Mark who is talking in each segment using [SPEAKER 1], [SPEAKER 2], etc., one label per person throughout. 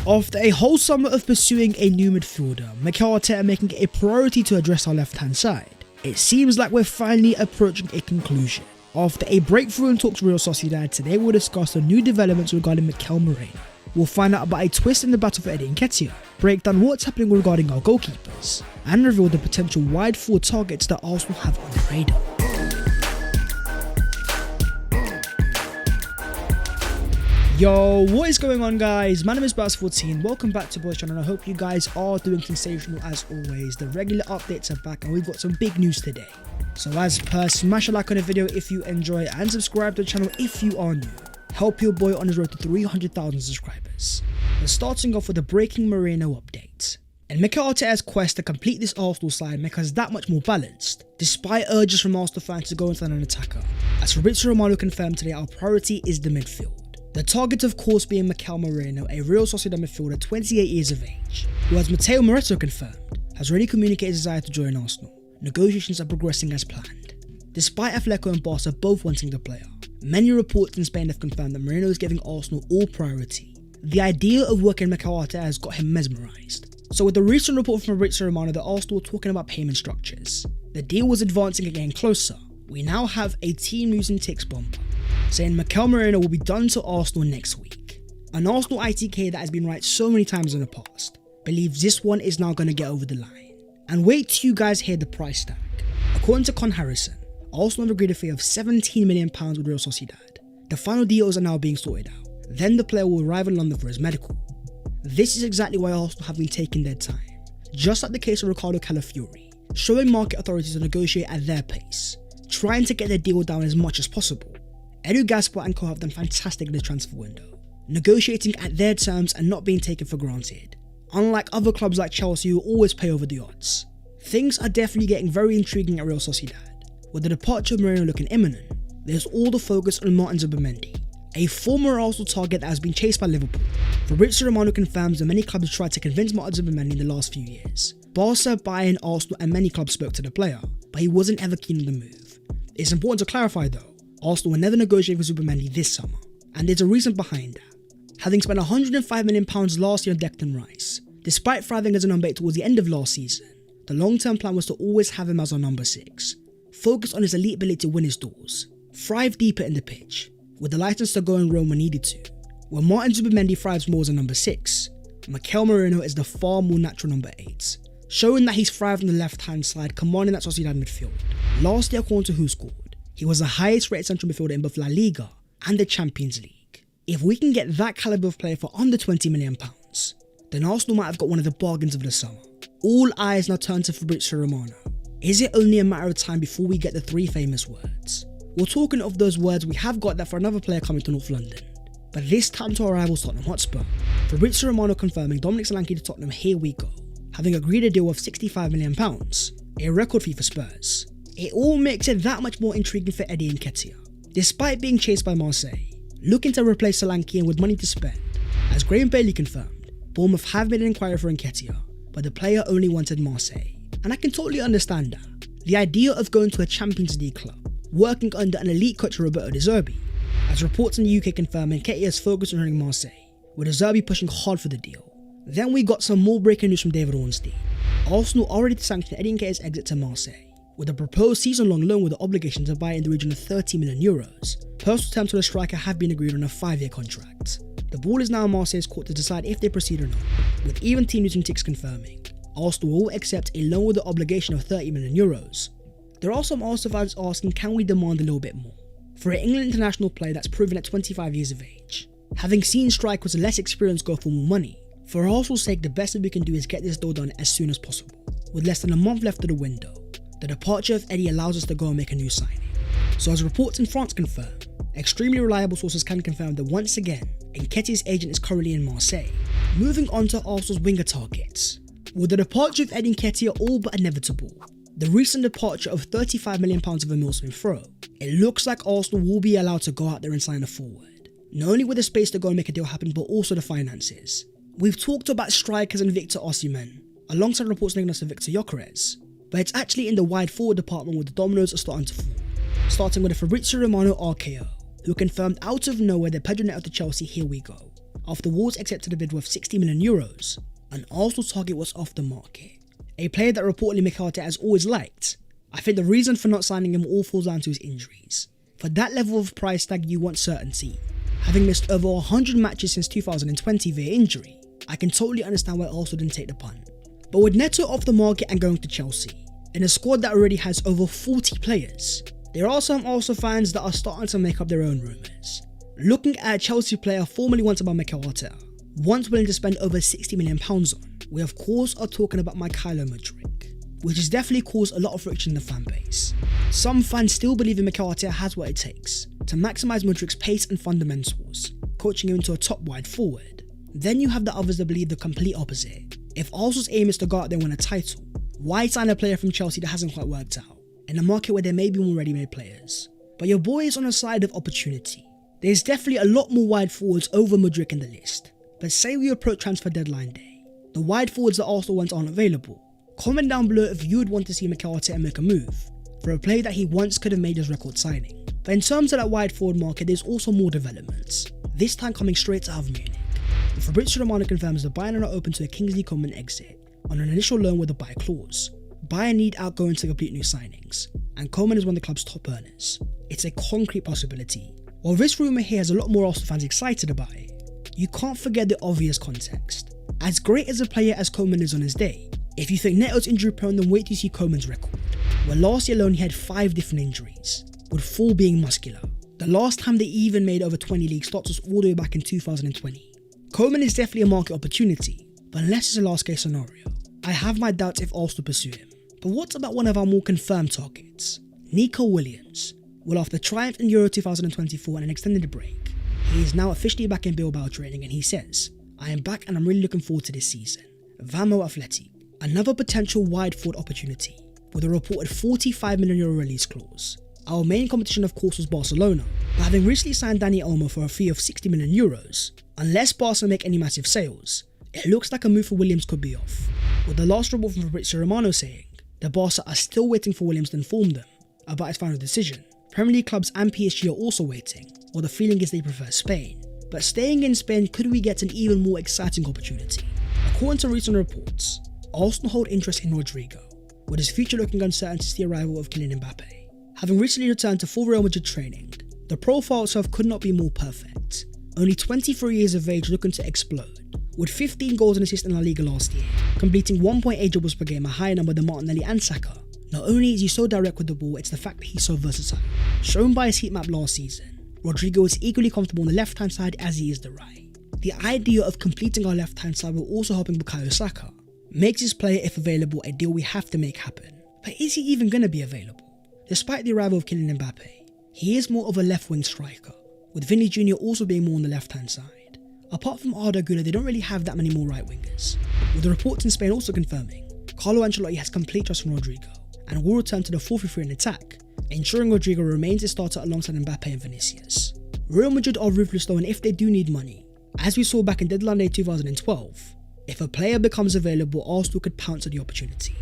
[SPEAKER 1] After a whole summer of pursuing a new midfielder, Mikel Merino making it a priority to address our left-hand side, it seems like we're finally approaching a conclusion. After a breakthrough in talks with Real Sociedad, today we'll discuss the new developments regarding Mikel Merino. We'll find out about a twist in the battle for Eddie Nketiah, break down what's happening regarding our goalkeepers, and reveal the potential wide forward targets that Arsenal have on the radar. Yo, what is going on, guys? My name is Baz14. Welcome back to Boys Channel, and I hope you guys are doing sensational as always. The regular updates are back and we've got some big news today. So as per, smash a like on the video if you enjoy and subscribe to the channel if you are new. Help your boy on his road to 300,000 subscribers. But starting off with a breaking Merino update. In Mikel Merino's quest to complete this Arsenal side make us that much more balanced, despite urges from Arsenal fans to go and sign an attacker. As Rodrigo confirmed today, our priority is the midfield. The target of course being Mikel Merino, a Real Sociedad midfielder 28 years of age, who as Mikel Merino confirmed, has already communicated his desire to join Arsenal. Negotiations are progressing as planned. Despite Atletico and Barca both wanting the player, many reports in Spain have confirmed that Merino is giving Arsenal all priority. The idea of working Mikel Merino has got him mesmerised. So with the recent report from Rodrigo that Arsenal were talking about payment structures, the deal was advancing and getting closer. We now have a team using ticks bumper, saying Mikel Merino will be done to Arsenal next week. An Arsenal ITK that has been right so many times in the past believes this one is now going to get over the line. And wait till you guys hear the price tag. According to Con Harrison, Arsenal have agreed a fee of £17 million with Real Sociedad. The final deals are now being sorted out. Then the player will arrive in London for his medical. This is exactly why Arsenal have been taking their time. Just like the case of Ricardo Calafiori, showing market authorities to negotiate at their pace, trying to get their deal down as much as possible. Edu Gaspar and co have done fantastic in the transfer window, negotiating at their terms and not being taken for granted. Unlike other clubs like Chelsea who always pay over the odds, things are definitely getting very intriguing at Real Sociedad. With the departure of Merino looking imminent, there's all the focus on Martin Zubimendi, a former Arsenal target that has been chased by Liverpool. Fabrizio Romano confirms that many clubs have tried to convince Martin Zubimendi in the last few years. Barca, Bayern, Arsenal and many clubs spoke to the player, but he wasn't ever keen on the move. It's important to clarify though, Arsenal will never negotiate with Zubimendi this summer, and there's a reason behind that. Having spent £105 million last year on Declan Rice, despite thriving as a number 8 towards the end of last season, the long-term plan was to always have him as our number 6, focus on his elite ability to win his duels, thrive deeper in the pitch, with the license to go and roam when needed to. Where Martin Zubimendi thrives more as a number 6, Mikel Merino is the far more natural number 8, showing that he's thrived on the left-hand side, commanding that Sociedad midfield. Last year, according to Who Scored, he was the highest rated central midfielder in both La Liga and the Champions League. If we can get that calibre of player for under £20 million, then Arsenal might have got one of the bargains of the summer. All eyes now turn to Fabrizio Romano. Is it only a matter of time before we get the 3 famous words? Well, talking of those words, we have got that for another player coming to North London, but this time to our rivals Tottenham Hotspur. Fabrizio Romano confirming Dominic Solanke to Tottenham, here we go, having agreed a deal of £65 million, a record fee for Spurs. It all makes it that much more intriguing for Eddie Nketiah. Despite being chased by Marseille, looking to replace Solanke and with money to spend, as Graham Bailey confirmed, Bournemouth have made an inquiry for Nketiah, but the player only wanted Marseille. And I can totally understand that. The idea of going to a Champions League club, working under an elite coach Roberto De Zerbi, as reports in the UK confirm Nketiah's focus on running Marseille, with De Zerbi pushing hard for the deal. Then we got some more breaking news from David Ornstein. Arsenal are ready to sanction Eddie Nketiah's exit to Marseille, with a proposed season-long loan with the obligation to buy in the region of €30 million. Personal terms for the striker have been agreed on a 5-year contract. The ball is now in Marseille's court to decide if they proceed or not, with even team using ticks confirming Arsenal will accept a loan with the obligation of €30 million. There are some Arsenal fans asking, can we demand a little bit more? For an England international player that's proven at 25 years of age, having seen strikers less experienced go for more money, for Arsenal's sake the best that we can do is get this deal done as soon as possible. With less than a month left of the window, the departure of Eddie allows us to go and make a new signing. So as reports in France confirm, extremely reliable sources can confirm that once again, Nketiah's agent is currently in Marseille. Moving on to Arsenal's winger targets. With the departure of Eddie Nketiah all but inevitable, the recent departure of £35 million of Emile Smith-Rowe, it looks like Arsenal will be allowed to go out there and sign a forward. Not only with the space to go and make a deal happen, but also the finances. We've talked about strikers and Victor Osimhen, alongside reports linking us to Victor Gyökeres, but it's actually in the wide forward department where the dominoes are starting to fall. Starting with the Fabrizio Romano RKO, who confirmed out of nowhere that Pedro Neto to Chelsea, here we go. after Wolves accepted a bid worth €60 million, an Arsenal target was off the market. A player that reportedly Mikel Merino has always liked. I think the reason for not signing him all falls down to his injuries. For that level of price tag, you want certainty. Having missed over 100 matches since 2020 via injury, I can totally understand why Arsenal didn't take the punt. But with Neto off the market and going to Chelsea, in a squad that already has over 40 players, there are some Arsenal fans that are starting to make up their own rumours. Looking at a Chelsea player formerly wanted by Mikel Merino, once willing to spend over £60 million on, we of course are talking about Mikel Merino, which has definitely caused a lot of friction in the fan base. Some fans still believe Mikel Merino has what it takes to maximise Madrid's pace and fundamentals, coaching him into a top wide forward. Then you have the others that believe the complete opposite. If Arsenal's aim is to go out there and win a title, why sign a player from Chelsea that hasn't quite worked out, in a market where there may be more ready-made players? But your boy is on the side of opportunity. There's definitely a lot more wide forwards over Madrid in the list, but say we approach transfer deadline day, the wide forwards that Arsenal want aren't available. Comment down below if you would want to see Mikel Merino make a move for a player that he once could have made his record signing. But in terms of that wide forward market, there's also more developments, this time coming straight out of Munich. Fabrizio Romano confirms that Bayern are not open to a Kingsley Coman exit on an initial loan with a buy clause. Bayern need outgoing to complete new signings, and Coman is one of the club's top earners. It's a concrete possibility. While this rumour here has a lot more Arsenal fans excited about it, you can't forget the obvious context. As great as a player as Coman is on his day, if you think Neto's injury prone, then wait till you see Coman's record, where last year alone he had 5 different injuries, with 4 being muscular. The last time they even made over 20 league starts was all the way back in 2020. Coman is definitely a market opportunity, but unless it's a last case scenario, I have my doubts if Arsenal pursue him. But what about one of our more confirmed targets, Nico Williams? Well, after triumph in Euro 2024 and an extended break, he is now officially back in Bilbao training, and he says, "I am back and I'm really looking forward to this season." Vamo Athletic, another potential wide forward opportunity with a reported €45 million release clause. Our main competition of course was Barcelona, but having recently signed Dani Olmo for a fee of €60 million, unless Barca make any massive sales, it looks like a move for Williams could be off, with the last report from Fabrizio Romano saying the Barca are still waiting for Williams to inform them about his final decision. Premier League clubs and PSG are also waiting, while the feeling is they prefer Spain. But staying in Spain, could we get an even more exciting opportunity? According to recent reports, Arsenal hold interest in Rodrigo, with his future looking uncertain since the arrival of Kylian Mbappe. Having recently returned to full Real Madrid training, the profile itself could not be more perfect. Only 23 years of age, looking to explode, with 15 goals and assists in La Liga last year, completing 1.8 dribbles per game, a higher number than Martinelli and Saka. Not only is he so direct with the ball, it's the fact that he's so versatile. Shown by his heat map last season, Rodrigo is equally comfortable on the left hand side as he is the right. The idea of completing our left hand side while also helping Bukayo Saka makes this player, if available, a deal we have to make happen. But is he even going to be available? Despite the arrival of Kylian Mbappe, he is more of a left wing striker, with Vinny Jr. also being more on the left hand side. Apart from Arda Güler, they don't really have that many more right wingers, with the reports in Spain also confirming Carlo Ancelotti has complete trust in Rodrigo and will return to the 4-3-3 in attack, ensuring Rodrigo remains a starter alongside Mbappe and Vinicius. Real Madrid are ruthless though, and if they do need money, as we saw back in deadline day 2012, if a player becomes available, Arsenal could pounce at the opportunity.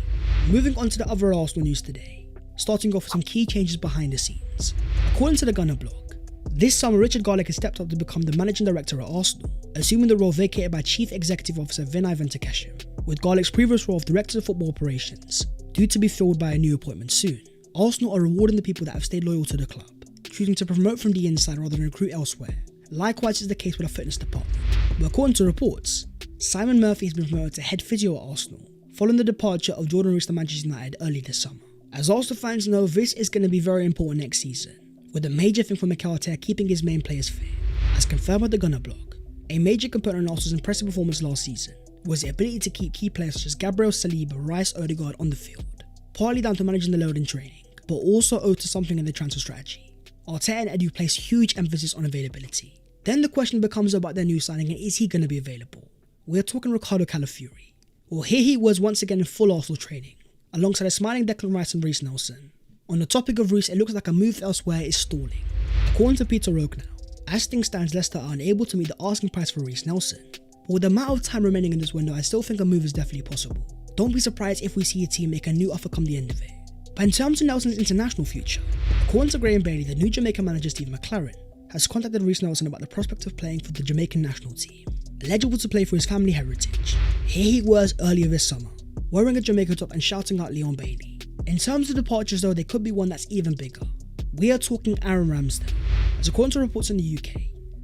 [SPEAKER 1] Moving on to the other Arsenal news today, starting off with some key changes behind the scenes. According to the Gunner blog, this summer Richard Garlick has stepped up to become the managing director at Arsenal, assuming the role vacated by Chief Executive Officer Vinay Venkatesan, with Garlick's previous role of Director of Football Operations due to be filled by a new appointment soon. Arsenal are rewarding the people that have stayed loyal to the club, choosing to promote from the inside rather than recruit elsewhere. Likewise is the case with our fitness department, but according to reports, Simon Murphy has been promoted to head physio at Arsenal, following the departure of Jordan Rees to Manchester United early this summer. As Arsenal fans know, this is going to be very important next season, with a major thing for Mikel Merino keeping his main players fit. As confirmed by the Gunner blog, a major component of Arsenal's impressive performance last season was the ability to keep key players such as Gabriel Saliba, Rice, Odegaard on the field, partly down to managing the load in training, but also owed to something in the transfer strategy. Arteta and Edu place huge emphasis on availability. Then the question becomes about their new signing, and is he going to be available? We're talking Ricardo Calafiori. Well, here he was once again in full Arsenal training, alongside a smiling Declan Rice and Reece Nelson. On the topic of Reece, it looks like a move elsewhere is stalling. According to Peter Roque now, as things stand, Leicester are unable to meet the asking price for Reece Nelson. But with the amount of time remaining in this window, I still think a move is definitely possible. Don't be surprised if we see a team make a new offer come the end of it. But in terms of Nelson's international future, according to Graham Bailey, the new Jamaican manager Steve McLaren has contacted Reiss Nelson about the prospect of playing for the Jamaican national team, eligible to play for his family heritage. Here he was earlier this summer, wearing a Jamaica top and shouting out Leon Bailey. In terms of departures though, there could be one that's even bigger. We are talking Aaron Ramsdale. As according to reports in the UK,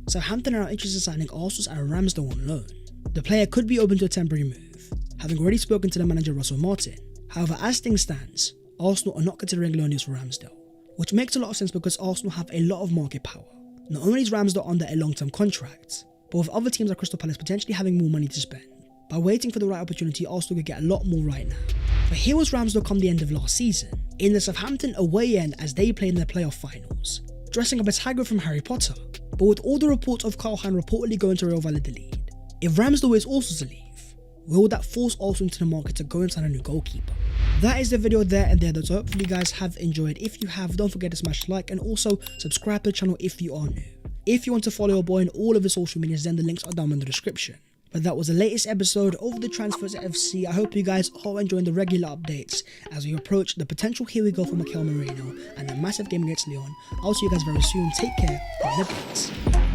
[SPEAKER 1] Southampton are interested in signing Arsenal's Aaron Ramsdale on loan. The player could be open to a temporary move, having already spoken to the manager Russell Martin. However, as things stands, Arsenal are not considering loan deals for Ramsdale, which makes a lot of sense because Arsenal have a lot of market power. Not only is Ramsdale under a long-term contract, but with other teams like Crystal Palace potentially having more money to spend. By waiting for the right opportunity, Arsenal could get a lot more right now. But here was Ramsdale come the end of last season, in the Southampton away end as they played in their playoff finals, dressing up as Hagrid from Harry Potter. But with all the reports of Carl Hein reportedly going to Real Valladolid, if Ramsdale is also to leave, will that force Arsenal into the market to go and sign a new goalkeeper? That is the video there and there though, so hopefully you guys have enjoyed. If you have, don't forget to smash like and also subscribe to the channel if you are new. If you want to follow your boy on all of his social medias, then the links are down in the description. But that was the latest episode of the Transfers FC. I hope you guys are enjoying the regular updates as we approach the potential here we go for Mikel Merino and the massive game against Lyon. I'll see you guys very soon. Take care. Bye.